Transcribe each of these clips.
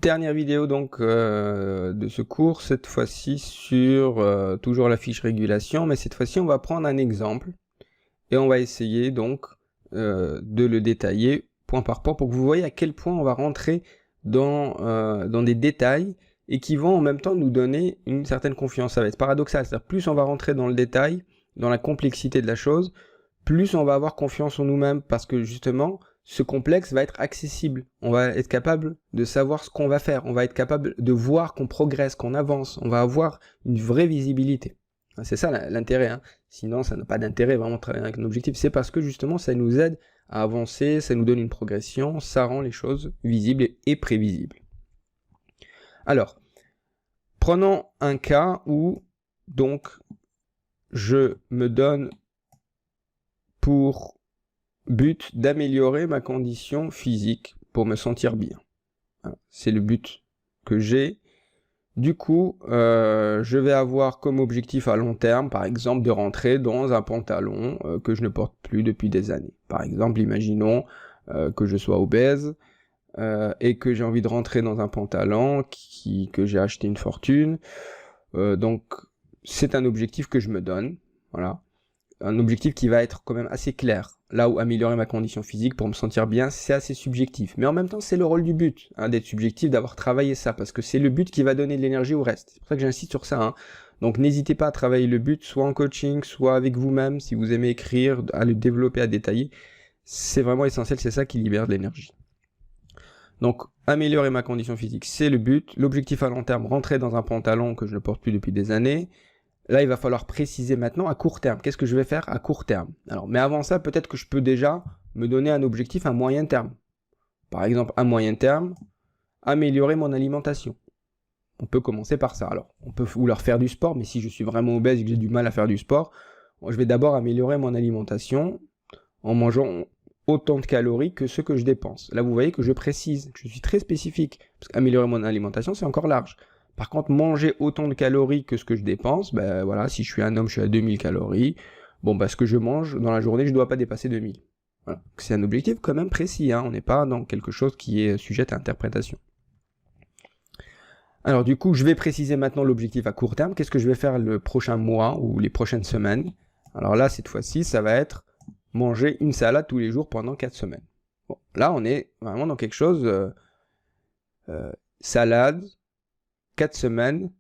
Dernière vidéo donc de ce cours, cette fois-ci sur toujours la fiche régulation, mais cette fois-ci on va prendre un exemple et on va essayer donc de le détailler point par point pour que vous voyez à quel point on va rentrer dans des détails et qui vont en même temps nous donner une certaine confiance. Ça va être paradoxal, c'est-à-dire plus on va rentrer dans le détail, dans la complexité de la chose, plus on va avoir confiance en nous-mêmes parce que justement ce complexe va être accessible. On va être capable de savoir ce qu'on va faire. On va être capable de voir qu'on progresse, qu'on avance. On va avoir une vraie visibilité. C'est ça l'intérêt. Hein. Sinon, ça n'a pas d'intérêt vraiment de travailler avec un objectif. C'est parce que justement, ça nous aide à avancer, ça nous donne une progression, ça rend les choses visibles et prévisibles. Alors, prenons un cas où, donc, je me donne pour but d'améliorer ma condition physique pour me sentir bien. C'est le but que j'ai. Du coup, je vais avoir comme objectif à long terme, par exemple, de rentrer dans un pantalon que je ne porte plus depuis des années. Par exemple, imaginons que je sois obèse et que j'ai envie de rentrer dans un pantalon que j'ai acheté une fortune. Donc, c'est un objectif que je me donne. Voilà. Un objectif qui va être quand même assez clair. Là où améliorer ma condition physique pour me sentir bien, c'est assez subjectif. Mais en même temps, c'est le rôle du but, hein, d'être subjectif, d'avoir travaillé ça, parce que c'est le but qui va donner de l'énergie au reste. C'est pour ça que j'insiste sur ça. Hein. Donc n'hésitez pas à travailler le but, soit en coaching, soit avec vous-même, si vous aimez écrire, à le développer, à détailler. C'est vraiment essentiel, c'est ça qui libère de l'énergie. Donc, améliorer ma condition physique, c'est le but. L'objectif à long terme, rentrer dans un pantalon que je ne porte plus depuis des années. Là, il va falloir préciser maintenant à court terme. Qu'est-ce que je vais faire à court terme? Alors, mais avant ça, peut-être que je peux déjà me donner un objectif à moyen terme. Par exemple, à moyen terme, améliorer mon alimentation. On peut commencer par ça. Alors, on peut vouloir faire du sport, mais si je suis vraiment obèse et que j'ai du mal à faire du sport, je vais d'abord améliorer mon alimentation en mangeant autant de calories que ce que je dépense. Là, vous voyez que je précise, que je suis très spécifique. Parce qu'améliorer mon alimentation, c'est encore large. Par contre, manger autant de calories que ce que je dépense, ben voilà, si je suis un homme, je suis à 2000 calories. Bon, ben ce que je mange dans la journée, je ne dois pas dépasser 2000. Voilà. C'est un objectif quand même précis, hein. On n'est pas dans quelque chose qui est sujet à interprétation. Alors du coup, je vais préciser maintenant l'objectif à court terme. Qu'est-ce que je vais faire le prochain mois ou les prochaines semaines? Alors là, cette fois-ci, ça va être manger une salade tous les jours pendant 4 semaines. Bon, là, on est vraiment dans quelque chose... salade, 4 semaines,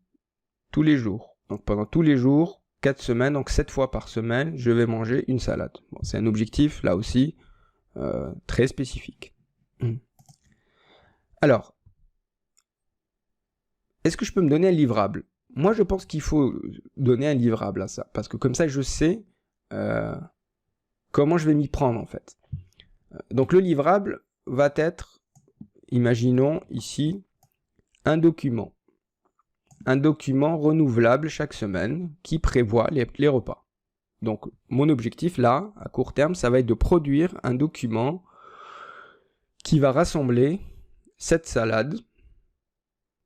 tous les jours. Donc pendant tous les jours, 4 semaines, donc 7 fois par semaine, je vais manger une salade. Bon, c'est un objectif, là aussi, très spécifique. Alors, est-ce que je peux me donner un livrable? Moi, je pense qu'il faut donner un livrable à ça, parce que comme ça, je sais comment je vais m'y prendre, en fait. Donc le livrable va être, imaginons ici, un document. Un document renouvelable chaque semaine qui prévoit les repas. Donc mon objectif là, à court terme, ça va être de produire un document qui va rassembler cette salade,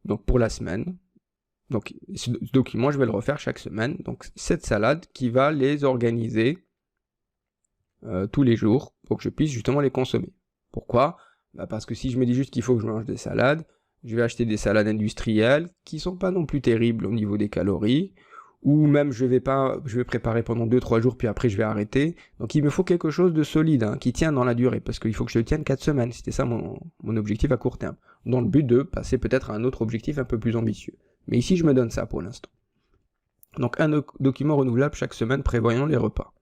donc pour la semaine. Donc ce document, je vais le refaire chaque semaine. Donc cette salade qui va les organiser tous les jours pour que je puisse justement les consommer. Pourquoi? Parce que si je me dis juste qu'il faut que je mange des salades, je vais acheter des salades industrielles qui sont pas non plus terribles au niveau des calories, ou même je vais préparer pendant 2-3 jours puis après je vais arrêter. Donc il me faut quelque chose de solide, hein, qui tient dans la durée, parce qu'il faut que je le tienne 4 semaines. C'était ça mon objectif à court terme, dans le but de passer peut-être à un autre objectif un peu plus ambitieux. Mais ici je me donne ça pour l'instant. Donc un document renouvelable chaque semaine prévoyant les repas.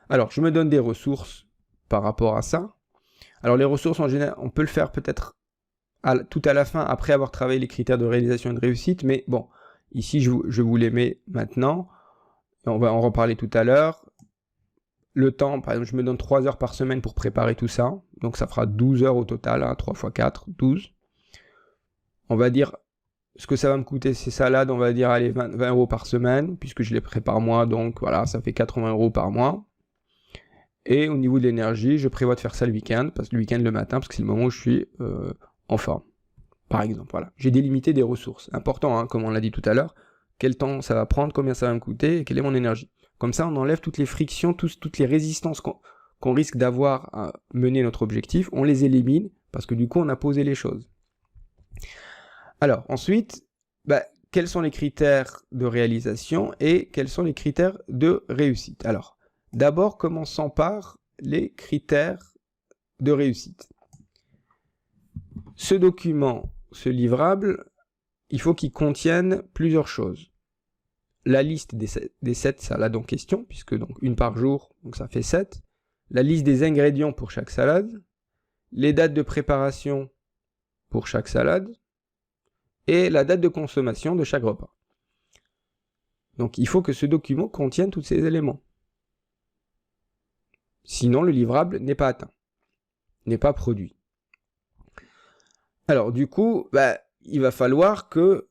Alors je me donne des ressources par rapport à ça. Alors les ressources en général, on peut le faire peut-être tout à la fin, après avoir travaillé les critères de réalisation et de réussite, mais bon, ici je vous les mets maintenant, on va en reparler tout à l'heure. Le temps, par exemple, je me donne 3 heures par semaine pour préparer tout ça, donc ça fera 12 heures au total, hein, 3 x 4, 12. On va dire, ce que ça va me coûter ces salades, on va dire, allez, 20 € par semaine, puisque je les prépare moi, donc voilà, ça fait 80 € par mois. Et au niveau de l'énergie, je prévois de faire ça le week-end, parce que le week-end le matin, parce que c'est le moment où je suis en forme. Par exemple, voilà. J'ai délimité des ressources. Important, hein, comme on l'a dit tout à l'heure. Quel temps ça va prendre, combien ça va me coûter, et quelle est mon énergie. Comme ça, on enlève toutes les frictions, toutes les résistances qu'on risque d'avoir à mener notre objectif. On les élimine, parce que du coup, on a posé les choses. Alors, ensuite, quels sont les critères de réalisation et quels sont les critères de réussite? Alors, d'abord, commençons par les critères de réussite. Ce document, ce livrable, il faut qu'il contienne plusieurs choses. La liste des 7 salades en question, puisque donc une par jour, donc ça fait 7. La liste des ingrédients pour chaque salade. Les dates de préparation pour chaque salade. Et la date de consommation de chaque repas. Donc il faut que ce document contienne tous ces éléments. Sinon le livrable n'est pas atteint, n'est pas produit. Alors du coup, il va falloir que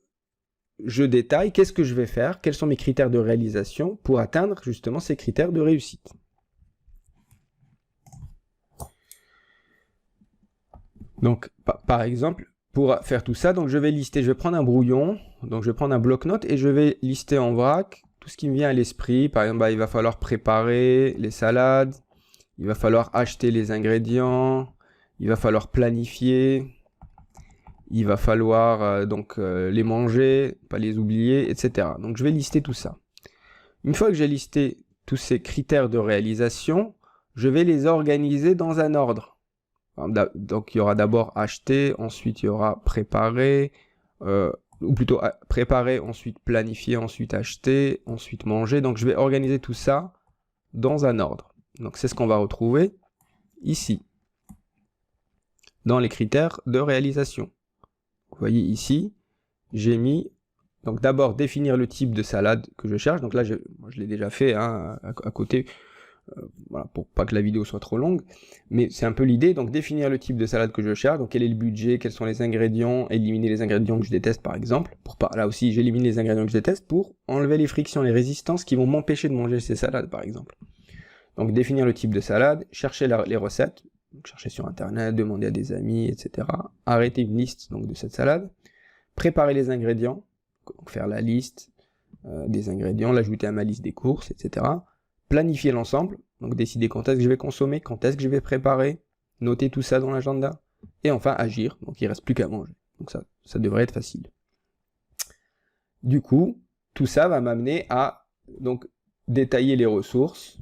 je détaille qu'est-ce que je vais faire, quels sont mes critères de réalisation pour atteindre justement ces critères de réussite. Donc par exemple, pour faire tout ça, donc je vais prendre un brouillon, donc je vais prendre un bloc-notes et je vais lister en vrac tout ce qui me vient à l'esprit. Par exemple, il va falloir préparer les salades, il va falloir acheter les ingrédients, il va falloir planifier, il va falloir les manger, pas les oublier, etc. Donc je vais lister tout ça. Une fois que j'ai listé tous ces critères de réalisation, je vais les organiser dans un ordre. Donc il y aura d'abord acheter, ensuite il y aura préparer, ou plutôt préparer, ensuite planifier, ensuite acheter, ensuite manger. Donc je vais organiser tout ça dans un ordre. Donc c'est ce qu'on va retrouver ici, dans les critères de réalisation. Vous voyez ici, j'ai mis, donc d'abord définir le type de salade que je cherche. Donc là, moi, je l'ai déjà fait hein, à côté, voilà, pour pas que la vidéo soit trop longue. Mais c'est un peu l'idée, donc définir le type de salade que je cherche. Donc quel est le budget, quels sont les ingrédients, éliminer les ingrédients que je déteste par exemple. Là aussi, j'élimine les ingrédients que je déteste pour enlever les frictions, les résistances qui vont m'empêcher de manger ces salades par exemple. Donc définir le type de salade, chercher les recettes. Donc, chercher sur internet, demander à des amis, etc. Arrêter une liste donc, de cette salade. Préparer les ingrédients, donc faire la liste des ingrédients, l'ajouter à ma liste des courses, etc. Planifier l'ensemble, donc décider quand est-ce que je vais consommer, quand est-ce que je vais préparer, noter tout ça dans l'agenda. Et enfin agir, donc il ne reste plus qu'à manger. Donc ça devrait être facile. Du coup, tout ça va m'amener à donc, détailler les ressources.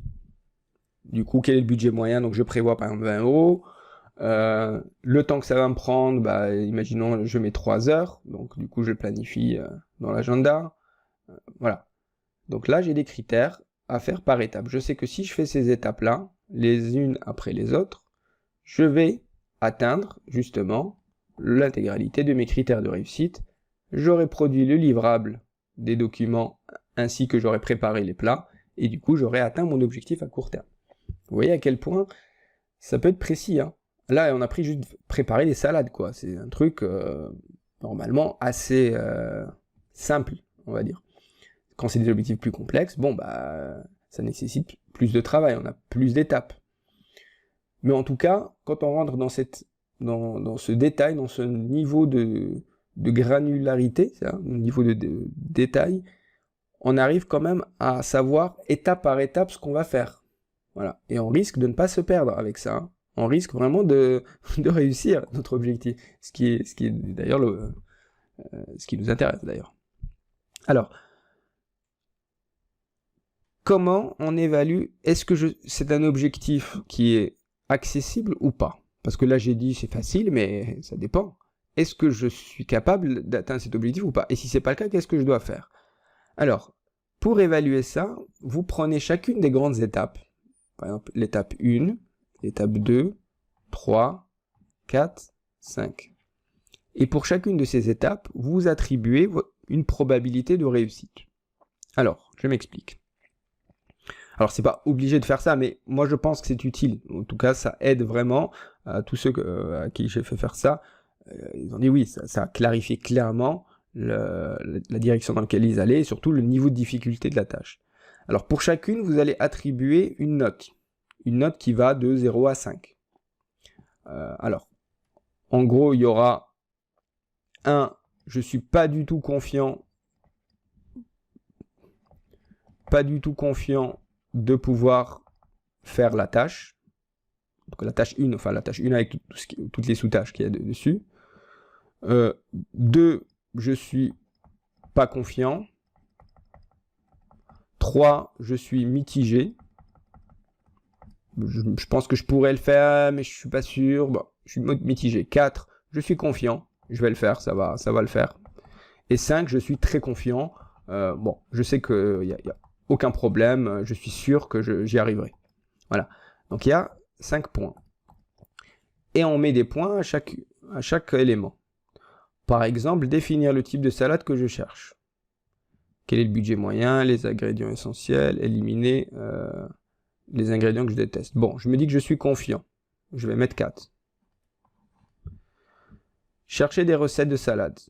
Du coup, quel est le budget moyen? Donc je prévois par exemple 20 €. Le temps que ça va me prendre, imaginons je mets 3 heures. Donc du coup, je planifie dans l'agenda. Voilà. Donc là, j'ai des critères à faire par étapes. Je sais que si je fais ces étapes-là, les unes après les autres, je vais atteindre justement l'intégralité de mes critères de réussite. J'aurai produit le livrable des documents ainsi que j'aurai préparé les plats. Et du coup, j'aurai atteint mon objectif à court terme. Vous voyez à quel point ça peut être précis. Hein. Là, on a pris juste préparer des salades, quoi. C'est un truc normalement assez simple, on va dire. Quand c'est des objectifs plus complexes, ça nécessite plus de travail, on a plus d'étapes. Mais en tout cas, quand on rentre dans ce détail, dans ce niveau de granularité, niveau de détail, on arrive quand même à savoir étape par étape ce qu'on va faire. Voilà. Et on risque de ne pas se perdre avec ça. Hein. On risque vraiment de réussir notre objectif. Ce qui est d'ailleurs ce qui nous intéresse d'ailleurs. Alors, comment on évalue, est-ce que c'est un objectif qui est accessible ou pas? Parce que là j'ai dit c'est facile, mais ça dépend. Est-ce que je suis capable d'atteindre cet objectif ou pas? Et si c'est pas le cas, qu'est-ce que je dois faire? Alors, pour évaluer ça, vous prenez chacune des grandes étapes. Par exemple, l'étape 1, l'étape 2, 3, 4, 5. Et pour chacune de ces étapes, vous attribuez une probabilité de réussite. Alors, je m'explique. Alors, c'est pas obligé de faire ça, mais moi, je pense que c'est utile. En tout cas, ça aide vraiment à tous ceux à qui j'ai fait faire ça. Ils ont dit oui, ça a clarifié clairement la direction dans laquelle ils allaient et surtout le niveau de difficulté de la tâche. Alors, pour chacune, vous allez attribuer une note qui va de 0 à 5. Alors, en gros, il y aura 1, je suis pas du tout confiant de pouvoir faire la tâche. Donc la tâche 1, enfin la tâche 1 avec toutes les sous-tâches qu'il y a dessus. 2, je suis pas confiant. 3, je suis mitigé. Je pense que je pourrais le faire, mais je suis pas sûr. Bon, je suis mitigé. 4, je suis confiant. Je vais le faire, ça va le faire. Et 5, je suis très confiant. Bon, je sais qu'il n'y a aucun problème. Je suis sûr que j'y arriverai. Voilà. Donc, il y a 5 points. Et on met des points à chaque élément. Par exemple, définir le type de salade que je cherche. Quel est le budget moyen, les ingrédients essentiels, éliminer les ingrédients que je déteste. Bon, je me dis que je suis confiant. Je vais mettre 4. Chercher des recettes de salade.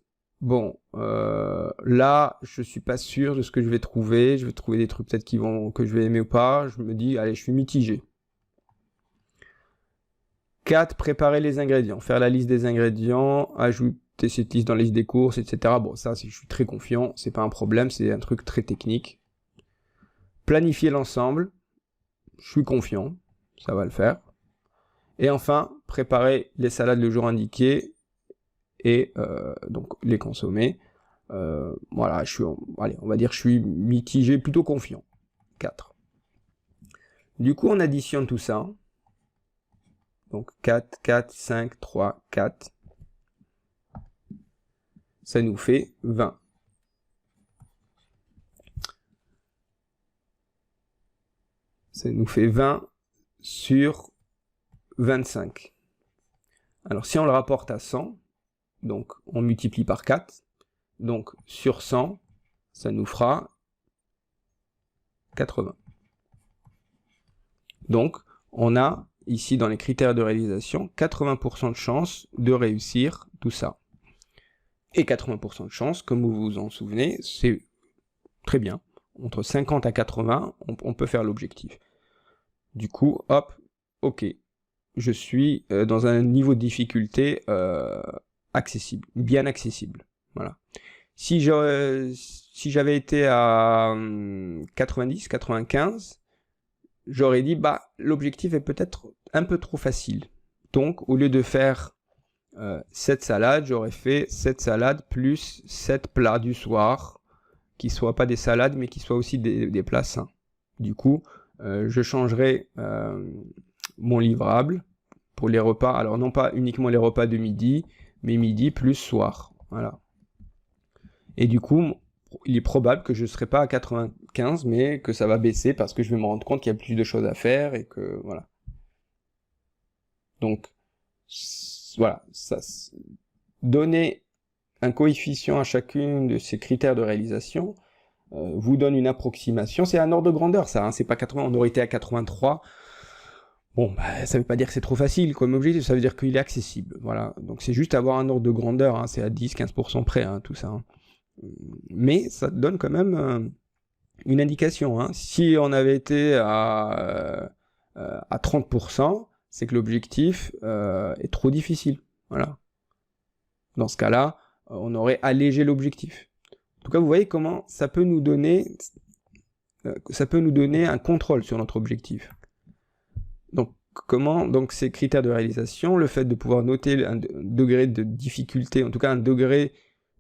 Bon, là, je suis pas sûr de ce que je vais trouver. Je vais trouver des trucs peut-être que je vais aimer ou pas. Je me dis, allez, je suis mitigé. 4. Préparer les ingrédients. Faire la liste des ingrédients, ajouter cette liste dans la liste des courses, etc. Bon, ça, je suis très confiant. C'est pas un problème, c'est un truc très technique. Planifier l'ensemble. Je suis confiant. Ça va le faire. Et enfin, préparer les salades le jour indiqué et donc les consommer. Voilà, allez, on va dire que je suis mitigé, plutôt confiant. 4. Du coup, on additionne tout ça. Donc 4, 4, 5, 3, 4. Ça nous fait 20. Ça nous fait 20 sur 25. Alors si on le rapporte à 100, donc on multiplie par 4. Donc sur 100, ça nous fera 80. Donc on a ici dans les critères de réalisation 80% de chance de réussir tout ça. Et 80% de chance, comme vous vous en souvenez, c'est très bien. Entre 50 à 80, on peut faire l'objectif. Du coup, hop, ok. Je suis dans un niveau de difficulté accessible, bien accessible. Voilà. Si j'avais été à 90, 95, j'aurais dit, bah, l'objectif est peut-être un peu trop facile. Donc, au lieu de faire 7 salades, j'aurais fait 7 salades plus 7 plats du soir, qui ne soient pas des salades, mais qui soient aussi des plats sains. Du coup, je changerai mon livrable pour les repas. Alors, non pas uniquement les repas de midi, mais midi plus soir. Voilà. Et du coup, il est probable que je ne serai pas à 95, mais que ça va baisser parce que je vais me rendre compte qu'il y a plus de choses à faire et que, voilà. Donc, voilà. Donner un coefficient à chacune de ces critères de réalisation vous donne une approximation. C'est un ordre de grandeur, ça. Hein, c'est pas 80, on aurait été à 83. Bon, bah, ça veut pas dire que c'est trop facile comme objectif, ça veut dire qu'il est accessible. Voilà. Donc, c'est juste avoir un ordre de grandeur. Hein, c'est à 10-15% près, hein, tout ça. Hein. Mais ça donne quand même une indication. Hein. Si on avait été à 30%, c'est que l'objectif est trop difficile. Voilà. Dans ce cas-là, on aurait allégé l'objectif. En tout cas, vous voyez comment ça peut nous donner un contrôle sur notre objectif. Donc, comment ces critères de réalisation, le fait de pouvoir noter un degré de difficulté, en tout cas un degré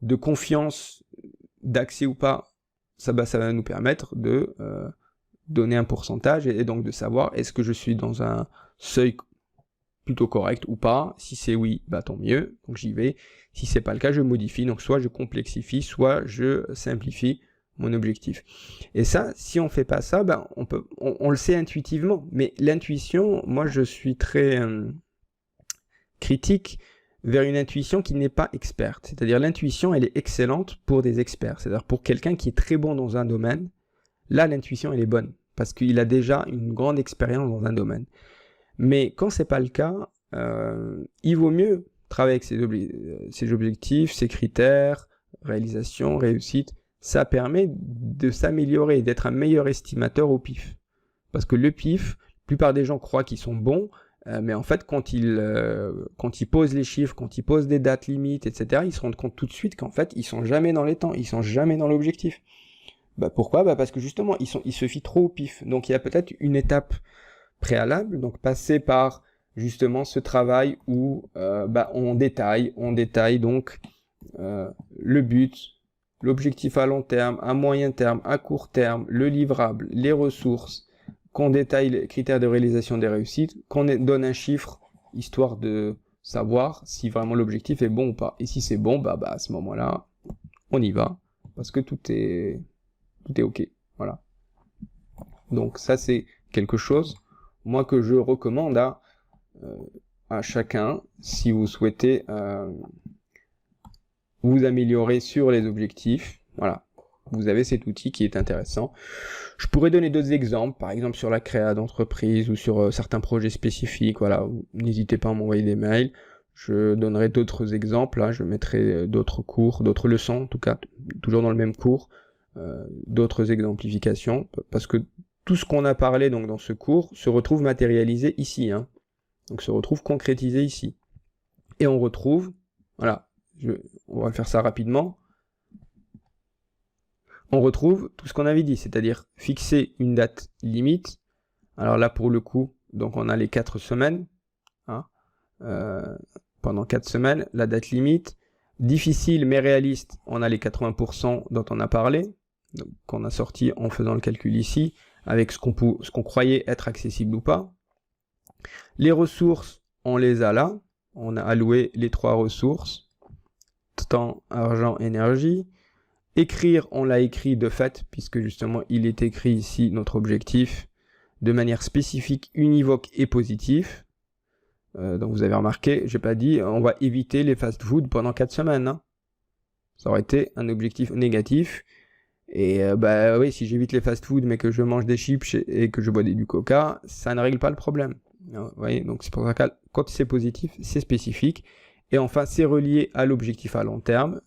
de confiance, d'accès ou pas, ça va nous permettre de donner un pourcentage et donc de savoir est-ce que je suis dans un seuil plutôt correct ou pas. Si c'est oui, bah tant mieux, donc j'y vais. Si c'est pas le cas, je modifie, donc soit je complexifie, soit je simplifie mon objectif. Et ça, si on fait pas ça, ben on le sait intuitivement, mais l'intuition, moi je suis très critique vers une intuition qui n'est pas experte. C'est-à-dire l'intuition, elle est excellente pour des experts. C'est-à-dire pour quelqu'un qui est très bon dans un domaine, là l'intuition elle est bonne, parce qu'il a déjà une grande expérience dans un domaine. Mais quand c'est pas le cas, il vaut mieux travailler avec ses objectifs, ses critères, réalisation, réussite. Ça permet de s'améliorer, d'être un meilleur estimateur au pif. Parce que le pif, la plupart des gens croient qu'ils sont bons, mais en fait, quand ils posent les chiffres, quand ils posent des dates limites, etc., ils se rendent compte tout de suite qu'en fait, ils sont jamais dans les temps, ils sont jamais dans l'objectif. Bah, pourquoi ? Bah, parce que justement, ils se fient trop au pif. Donc, il y a peut-être une étape préalable, donc passer par justement ce travail où on détaille donc le but, l'objectif à long terme, à moyen terme, à court terme, le livrable, les ressources, qu'on détaille les critères de réalisation des réussites, qu'on donne un chiffre, histoire de savoir si vraiment l'objectif est bon ou pas. Et si c'est bon, bah à ce moment-là, on y va, parce que tout est OK. Voilà. Donc ça, c'est quelque chose, moi, que je recommande à chacun, si vous souhaitez vous améliorer sur les objectifs. Voilà. Vous avez cet outil qui est intéressant. Je pourrais donner d'autres exemples, par exemple sur la créa d'entreprise ou sur certains projets spécifiques. Voilà, n'hésitez pas à m'envoyer des mails. Je donnerai d'autres exemples. Là, je mettrai d'autres cours, d'autres leçons, en tout cas, toujours dans le même cours, d'autres exemplifications, parce que tout ce qu'on a parlé donc dans ce cours se retrouve matérialisé ici, hein. Donc se retrouve concrétisé ici. Et on retrouve, voilà, on va faire ça rapidement. On retrouve tout ce qu'on avait dit, c'est-à-dire fixer une date limite. Alors là, pour le coup, donc on a les 4 semaines, hein, pendant 4 semaines, la date limite. Difficile mais réaliste, on a les 80% dont on a parlé, qu'on a sorti en faisant le calcul ici, avec ce qu'on croyait être accessible ou pas. Les ressources, on les a là, on a alloué les 3 ressources, temps, argent, énergie. Écrire, on l'a écrit de fait, puisque justement il est écrit ici notre objectif de manière spécifique, univoque et positive. Donc vous avez remarqué, j'ai pas dit on va éviter les fast-food pendant 4 semaines. Hein. Ça aurait été un objectif négatif. Et bah oui, si j'évite les fast-food mais que je mange des chips et que je bois du coca, ça ne règle pas le problème. Vous voyez, donc c'est pour ça que quand c'est positif, c'est spécifique. Et enfin, c'est relié à l'objectif à long terme,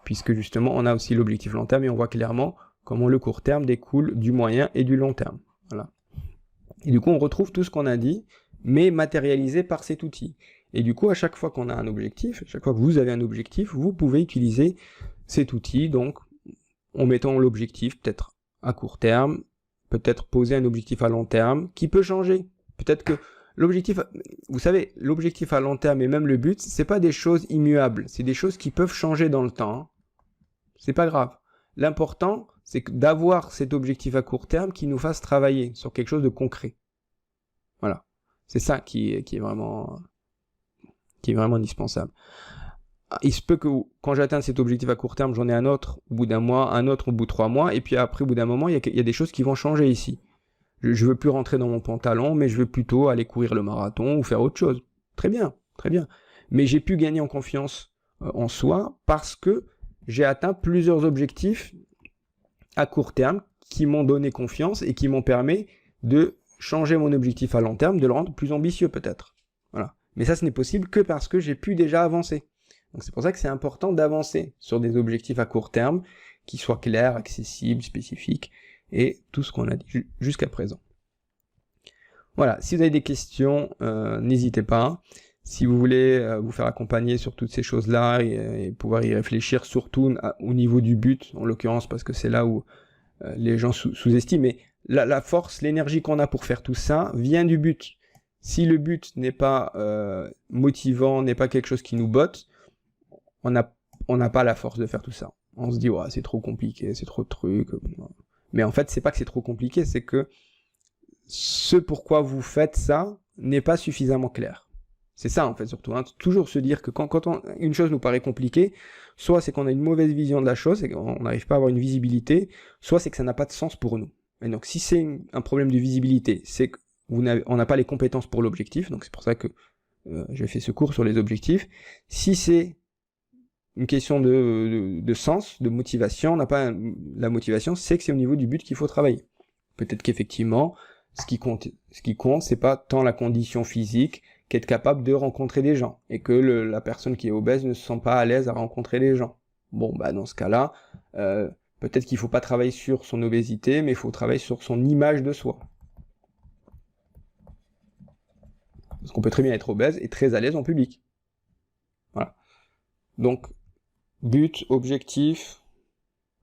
puisque justement, on a aussi l'objectif long terme et on voit clairement comment le court terme découle du moyen et du long terme. Voilà. Et du coup, on retrouve tout ce qu'on a dit, mais matérialisé par cet outil. Et du coup, à chaque fois qu'on a un objectif, à chaque fois que vous avez un objectif, vous pouvez utiliser cet outil, donc en mettant l'objectif peut-être à court terme, peut-être poser un objectif à long terme, qui peut changer. Peut-être que l'objectif, vous savez, l'objectif à long terme et même le but, c'est pas des choses immuables, c'est des choses qui peuvent changer dans le temps. C'est pas grave. L'important, c'est d'avoir cet objectif à court terme qui nous fasse travailler sur quelque chose de concret. Voilà. C'est ça qui est vraiment indispensable. Il se peut que quand j'atteins cet objectif à court terme, j'en ai un autre au bout d'un mois, un autre au bout de 3 mois, et puis après, au bout d'un moment, il y a des choses qui vont changer ici. Je veux plus rentrer dans mon pantalon, mais je veux plutôt aller courir le marathon ou faire autre chose. Très bien, très bien. Mais j'ai pu gagner en confiance en soi parce que j'ai atteint plusieurs objectifs à court terme qui m'ont donné confiance et qui m'ont permis de changer mon objectif à long terme, de le rendre plus ambitieux peut-être. Voilà. Mais ça, ce n'est possible que parce que j'ai pu déjà avancer. Donc c'est pour ça que c'est important d'avancer sur des objectifs à court terme qui soient clairs, accessibles, spécifiques et tout ce qu'on a dit jusqu'à présent. Voilà, si vous avez des questions, n'hésitez pas. Si vous voulez vous faire accompagner sur toutes ces choses-là et pouvoir y réfléchir, surtout au niveau du but, en l'occurrence, parce que c'est là où les gens sous-estiment, mais la force, l'énergie qu'on a pour faire tout ça vient du but. Si le but n'est pas motivant, n'est pas quelque chose qui nous botte, on n'a pas la force de faire tout ça. On se dit, ouais, c'est trop compliqué, c'est trop de trucs. Mais en fait, c'est pas que c'est trop compliqué, c'est que ce pourquoi vous faites ça n'est pas suffisamment clair. C'est ça, en fait, surtout. Hein. Toujours se dire que quand une chose nous paraît compliquée, soit c'est qu'on a une mauvaise vision de la chose, et qu'on n'arrive pas à avoir une visibilité, soit c'est que ça n'a pas de sens pour nous. Et donc, si c'est un problème de visibilité, c'est qu'on n'a pas les compétences pour l'objectif, donc c'est pour ça que j'ai fait ce cours sur les objectifs. Si c'est une question de sens, de motivation, on n'a pas la motivation, c'est que c'est au niveau du but qu'il faut travailler. Peut-être qu'effectivement, ce qui compte, c'est pas tant la condition physique qu'être capable de rencontrer des gens, et que la personne qui est obèse ne se sent pas à l'aise à rencontrer les gens. Bon, bah dans ce cas-là, peut-être qu'il faut pas travailler sur son obésité, mais il faut travailler sur son image de soi. Parce qu'on peut très bien être obèse et très à l'aise en public. Voilà. Donc, but, objectif,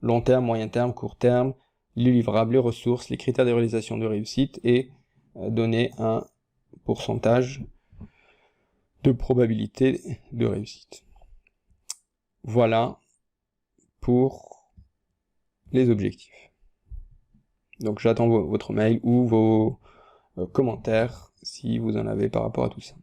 long terme, moyen terme, court terme, les livrables, les ressources, les critères de réalisation de réussite, et donner un pourcentage de probabilité de réussite. Voilà pour les objectifs. Donc j'attends votre mail ou vos commentaires si vous en avez par rapport à tout ça.